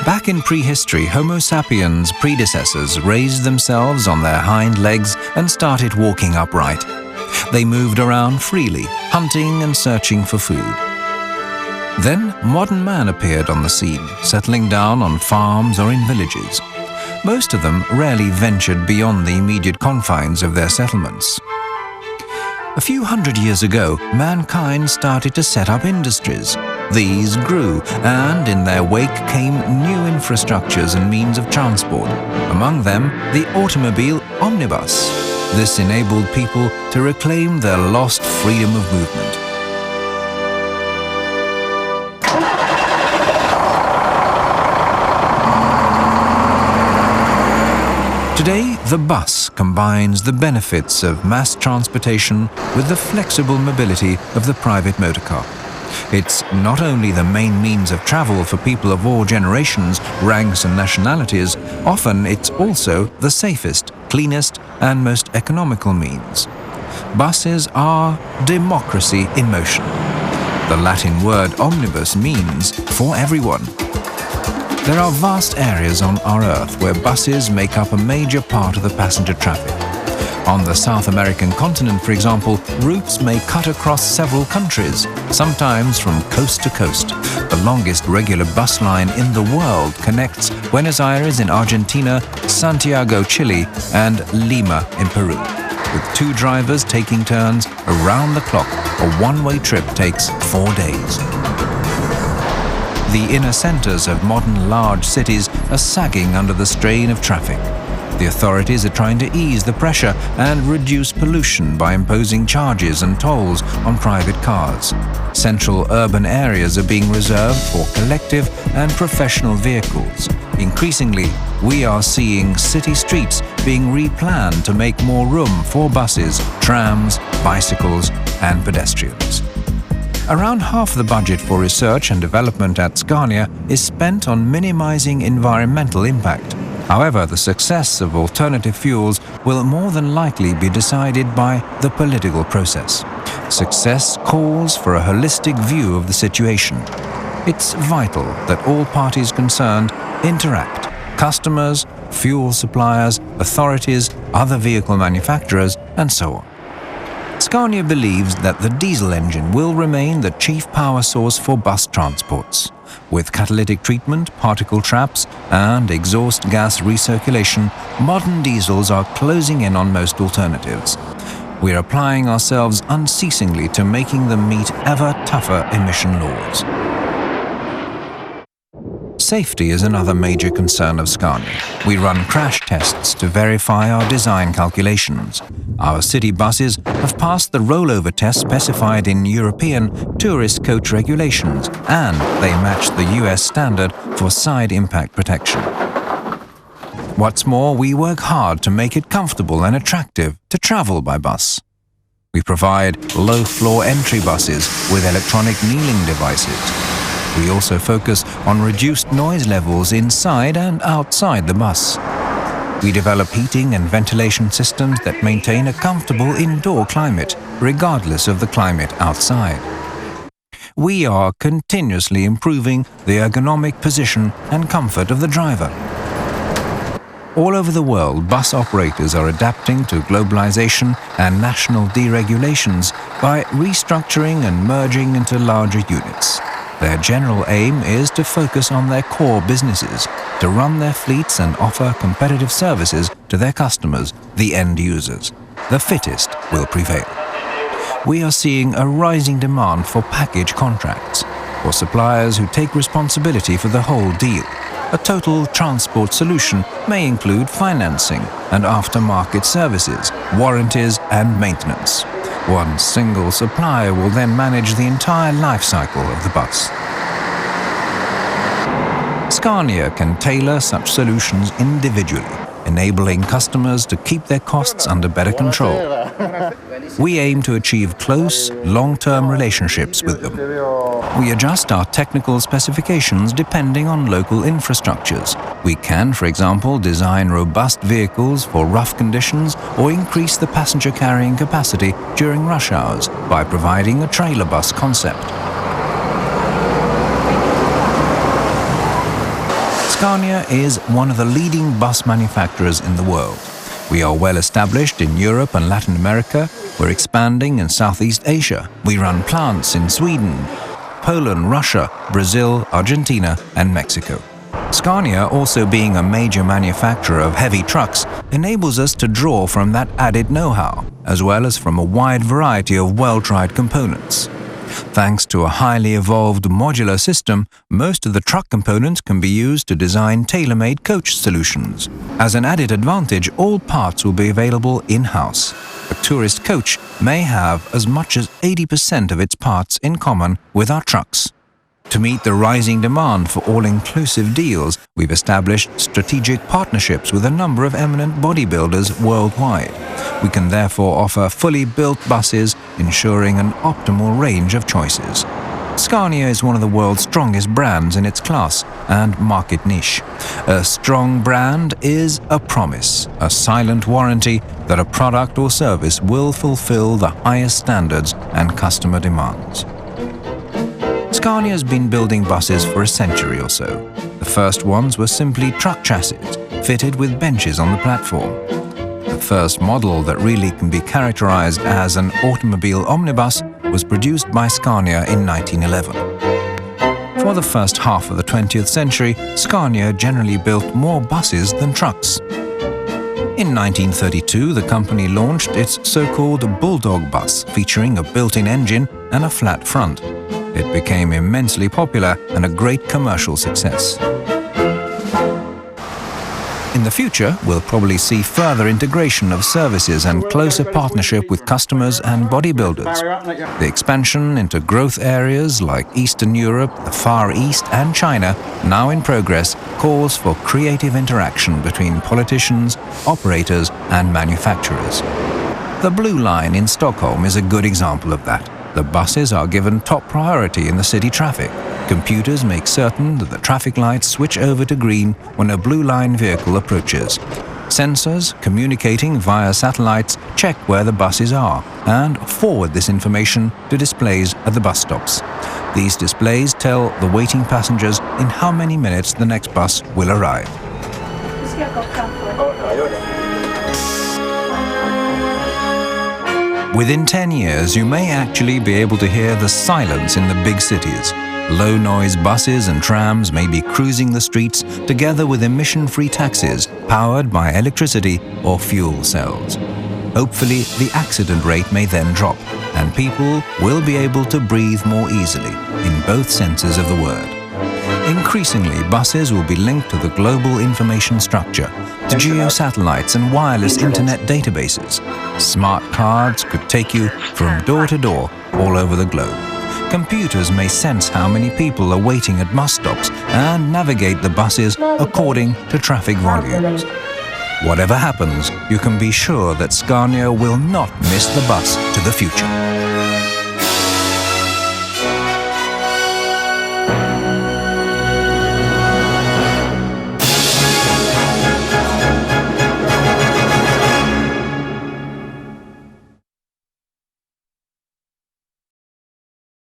Back in prehistory, Homo sapiens' predecessors raised themselves on their hind legs and started walking upright. They moved around freely, hunting and searching for food. Then modern man appeared on the scene, settling down on farms or in villages. Most of them rarely ventured beyond the immediate confines of their settlements. A few hundred years ago, mankind started to set up industries. These grew, and in their wake came new infrastructures and means of transport, among them the automobile omnibus. This enabled people to reclaim their lost freedom of movement. Today, the bus combines the benefits of mass transportation with the flexible mobility of the private motor car. It's not only the main means of travel for people of all generations, ranks and nationalities, often it's also the safest, cleanest and most economical means. Buses are democracy in motion. The Latin word omnibus means for everyone. There are vast areas on our Earth where buses make up a major part of the passenger traffic. On the South American continent, for example, routes may cut across several countries, sometimes from coast to coast. The longest regular bus line in the world connects Buenos Aires in Argentina, Santiago, Chile, and Lima in Peru. With 2 drivers taking turns around the clock, a one-way trip takes 4 days. The inner centers of modern large cities are sagging under the strain of traffic. The authorities are trying to ease the pressure and reduce pollution by imposing charges and tolls on private cars. Central urban areas are being reserved for collective and professional vehicles. Increasingly, we are seeing city streets being replanned to make more room for buses, trams, bicycles, and pedestrians. Around half the budget for research and development at Scania is spent on minimizing environmental impact. However, the success of alternative fuels will more than likely be decided by the political process. Success calls for a holistic view of the situation. It's vital that all parties concerned interact: customers, fuel suppliers, authorities, other vehicle manufacturers, and so on. Scania believes that the diesel engine will remain the chief power source for bus transports. With catalytic treatment, particle traps, and exhaust gas recirculation, modern diesels are closing in on most alternatives. We're applying ourselves unceasingly to making them meet ever tougher emission laws. Safety is another major concern of Scania. We run crash tests to verify our design calculations. Our city buses have passed the rollover test specified in European tourist coach regulations, and they match the US standard for side impact protection. What's more, we work hard to make it comfortable and attractive to travel by bus. We provide low-floor entry buses with electronic kneeling devices. We also focus on reduced noise levels inside and outside the bus. We develop heating and ventilation systems that maintain a comfortable indoor climate, regardless of the climate outside. We are continuously improving the ergonomic position and comfort of the driver. All over the world, bus operators are adapting to globalization and national deregulations by restructuring and merging into larger units. Their general aim is to focus on their core businesses, to run their fleets and offer competitive services to their customers, the end users. The fittest will prevail. We are seeing a rising demand for package contracts, for suppliers who take responsibility for the whole deal. A total transport solution may include financing and aftermarket services, warranties and maintenance. One single supplier will then manage the entire life cycle of the bus. Scania can tailor such solutions individually, enabling customers to keep their costs under better control. We aim to achieve close, long-term relationships with them. We adjust our technical specifications depending on local infrastructures. We can, for example, design robust vehicles for rough conditions or increase the passenger carrying capacity during rush hours by providing a trailer bus concept. Scania is one of the leading bus manufacturers in the world. We are well established in Europe and Latin America. We're expanding in Southeast Asia. We run plants in Sweden, Poland, Russia, Brazil, Argentina and Mexico. Scania, also being a major manufacturer of heavy trucks, enables us to draw from that added know-how, as well as from a wide variety of well-tried components. Thanks to a highly evolved modular system, most of the truck components can be used to design tailor-made coach solutions. As an added advantage, all parts will be available in-house. A tourist coach may have as much as 80% of its parts in common with our trucks. To meet the rising demand for all-inclusive deals, we've established strategic partnerships with a number of eminent bodybuilders worldwide. We can therefore offer fully built buses, ensuring an optimal range of choices. Scania is one of the world's strongest brands in its class and market niche. A strong brand is a promise, a silent warranty that a product or service will fulfill the highest standards and customer demands. Scania has been building buses for a century or so. The first ones were simply truck chassis, fitted with benches on the platform. The first model that really can be characterized as an automobile omnibus was produced by Scania in 1911. For the first half of the 20th century, Scania generally built more buses than trucks. In 1932, the company launched its so-called Bulldog bus, featuring a built-in engine and a flat front. It became immensely popular and a great commercial success. In the future, we'll probably see further integration of services and closer partnership with customers and bodybuilders. The expansion into growth areas like Eastern Europe, the Far East and China, now in progress, calls for creative interaction between politicians, operators and manufacturers. The Blue Line in Stockholm is a good example of that. The buses are given top priority in the city traffic. Computers make certain that the traffic lights switch over to green when a Blue Line vehicle approaches. Sensors communicating via satellites check where the buses are and forward this information to displays at the bus stops. These displays tell the waiting passengers in how many minutes the next bus will arrive. Within 10 years, you may actually be able to hear the silence in the big cities. Low-noise buses and trams may be cruising the streets together with emission-free taxis powered by electricity or fuel cells. Hopefully, the accident rate may then drop, and people will be able to breathe more easily, in both senses of the word. Increasingly, buses will be linked to the global information structure, to geosatellites and wireless internet databases. Smart cards could take you from door to door all over the globe. Computers may sense how many people are waiting at bus stops and navigate the buses according to traffic volumes. Whatever happens, you can be sure that Scania will not miss the bus to the future.